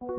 يا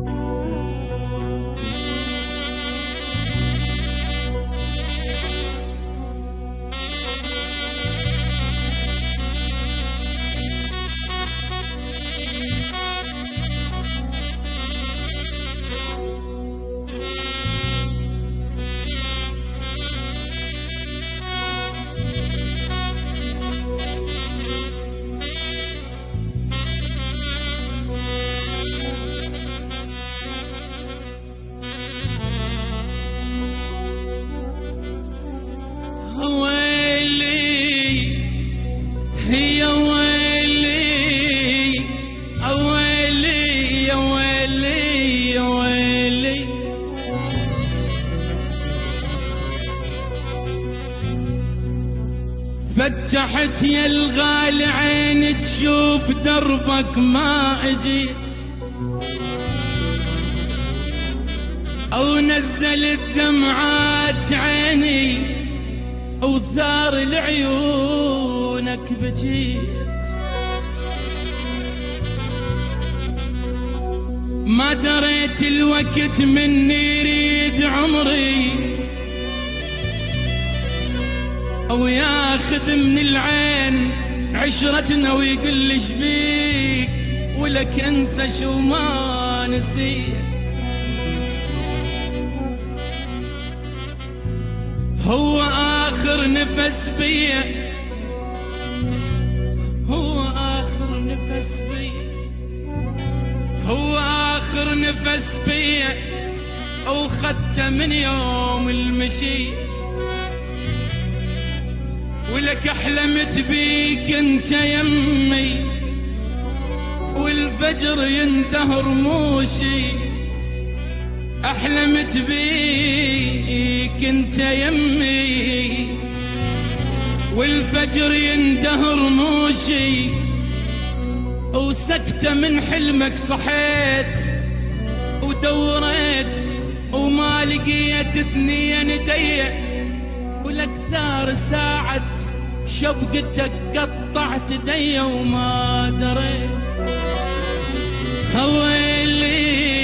ويلي يا ويلي يا ويلي يا ويلي فتحت يا الغالي عيني تشوف دربك ما اجيت، او نزلت دمعات عيني وثار لعيونك بجيت. ما دريت الوقت مني يريد عمري او ياخذ من العين عشرتنا ويقول لي شبيك ولك انسى شو ما نسيت. هو آخر نفس بيا، هو آخر نفس بيا، هو آخر نفس بيا وخدته من يوم المشي. ولك أحلمت بيك أنت يمي والفجر يندهر موشي. أحلمت بيك أنت يمي والفجر يندهر موشي. وسكتة من حلمك صحيت ودوريت وما لقيت اثنين يدي. ولك ثار ساعة شبقتك قطعت دي وما دريت. ويلي